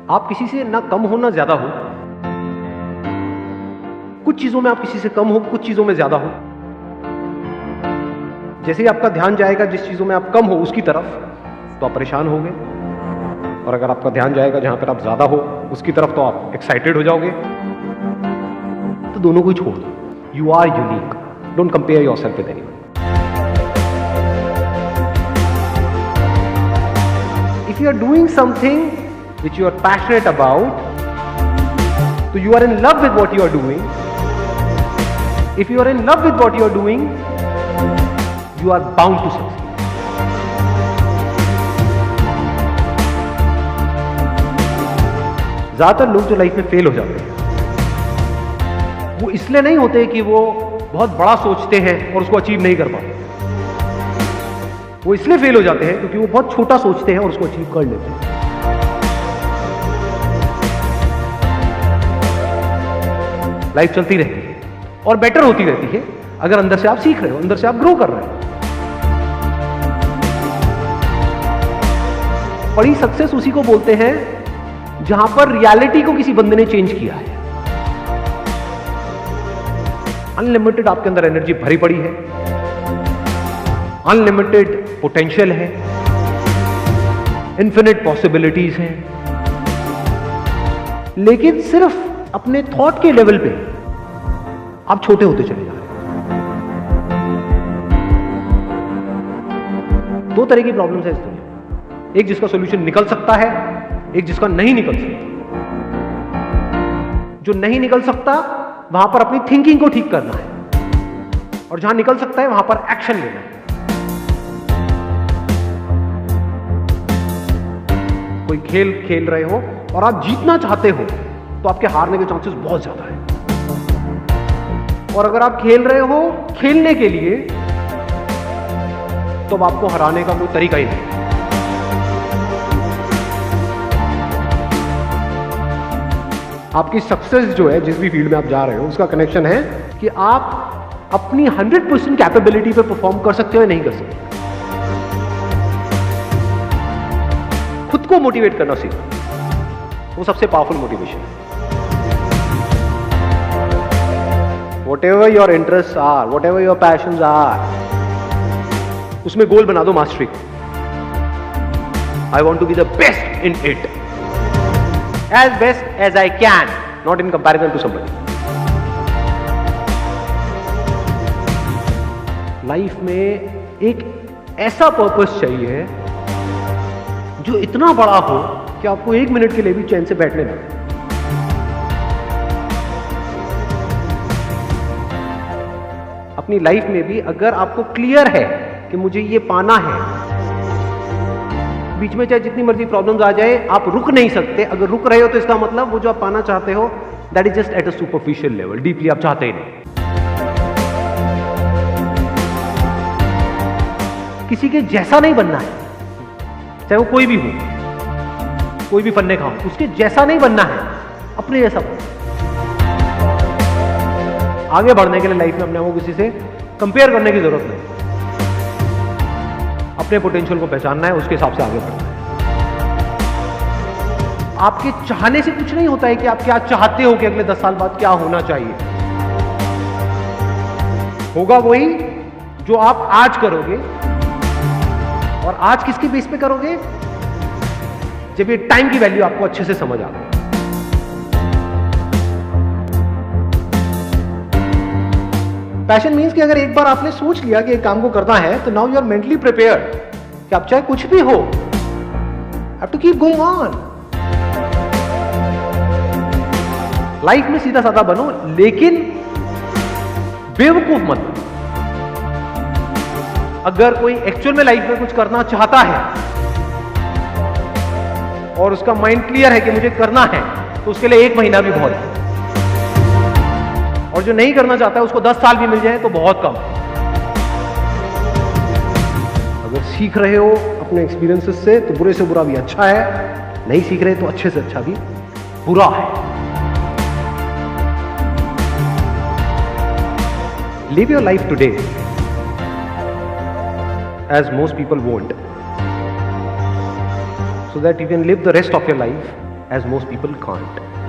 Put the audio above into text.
आप किसी से ना कम हो ना ज्यादा हो। कुछ चीजों में आप किसी से कम हो, कुछ चीजों में ज्यादा हो। जैसे ही आपका ध्यान जाएगा जिस चीजों में आप कम हो उसकी तरफ, तो आप परेशान होगे, और अगर आपका ध्यान जाएगा जहां पर आप ज्यादा हो उसकी तरफ, तो आप एक्साइटेड हो जाओगे। तो दोनों को ही छोड़ दो। You are unique, don't compare yourself with anyone. If you are doing something which you are passionate about, so you are in love with what you are doing. If you are in love with what you are doing, you are bound to succeed. ज्यादातर लोग जो life में fail हो जाते हैं, वो इसलिए नहीं होते कि वो बहुत बड़ा सोचते हैं और उसको अचीव नहीं कर पाते। वो इसलिए फेल हो जाते हैं क्योंकि वो बहुत छोटा सोचते हैं और उसको अचीव कर लेते हैं। लाइफ चलती रहती है और बेटर होती रहती है अगर अंदर से आप सीख रहे हो, अंदर से आप ग्रो कर रहे हो। बड़ी सक्सेस उसी को बोलते हैं जहां पर रियलिटी को किसी बंदे ने चेंज किया है। अनलिमिटेड आपके अंदर एनर्जी भरी पड़ी है, अनलिमिटेड पोटेंशियल है, इन्फिनिट पॉसिबिलिटीज हैं, लेकिन सिर्फ अपने थॉट के लेवल पे आप छोटे होते चले जा रहे हैं। दो तरह की प्रॉब्लम्स है इस दुनिया में, एक जिसका सॉल्यूशन निकल सकता है, एक जिसका नहीं निकल सकता। जो नहीं निकल सकता वहां पर अपनी थिंकिंग को ठीक करना है, और जहां निकल सकता है वहां पर एक्शन लेना है। कोई खेल खेल रहे हो और आप जीतना चाहते हो तो आपके हारने के चांसेस बहुत ज्यादा है, और अगर आप खेल रहे हो खेलने के लिए तो अब आपको हराने का कोई तरीका ही नहीं। आपकी सक्सेस जो है जिस भी फील्ड में आप जा रहे हो उसका कनेक्शन है कि आप अपनी 100% कैपेबिलिटी पे परफॉर्म कर सकते हो या नहीं कर सकते। खुद को मोटिवेट करना सीखो, वो सबसे पावरफुल मोटिवेशन है। Whatever your interests are, whatever your passions are, उसमें गोल बना दो मास्टरी को। I want to be the best in it, as best as I can, not in comparison to somebody. Life में एक ऐसा पर्पस चाहिए जो इतना बड़ा हो कि आपको एक मिनट के लिए भी चैन से बैठने ना दे। अपनी लाइफ में भी अगर आपको क्लियर है कि मुझे ये पाना है, बीच में चाहे जितनी मर्जी प्रॉब्लम्स आ जाए आप रुक नहीं सकते। अगर रुक रहे हो तो इसका मतलब वो जो आप पाना चाहते हो that is just at a superficial level, deeply आप चाहते ही नहीं। किसी के जैसा नहीं बनना है, चाहे वो कोई भी हो, कोई भी फन्ने खाओ, उसके जैसा नहीं बनना है, अपने जैसा बनना। आगे बढ़ने के लिए लाइफ में अपने को किसी से कंपेयर करने की जरूरत नहीं, अपने पोटेंशियल को पहचानना है, उसके हिसाब से आगे बढ़ना है। आपके चाहने से कुछ नहीं होता है कि आप क्या चाहते हो कि अगले 10 साल बाद क्या होना चाहिए। होगा वही जो आप आज करोगे, और आज किसके बेस पे करोगे? जब ये टाइम की वैल्यू आपको अच्छे से समझ आ गई। पैशन मीन्स कि अगर एक बार आपने सोच लिया कि एक काम को करना है तो now you are mentally prepared कि आप चाहे कुछ भी हो, have to keep going on. Life में सीधा साधा बनो, लेकिन बेवकूफ मत बनो। अगर कोई एक्चुअल में लाइफ में कुछ करना चाहता है और उसका माइंड क्लियर है कि मुझे करना है, तो उसके लिए 1 महीना भी बहुत है, और जो नहीं करना चाहता है उसको 10 साल भी मिल जाए तो बहुत कम है। अगर सीख रहे हो अपने एक्सपीरियंसेस से तो बुरे से बुरा भी अच्छा है, नहीं सीख रहे तो अच्छे से अच्छा भी बुरा है। Live your life today as most people won't, so that you can live the rest of your life as most people can't.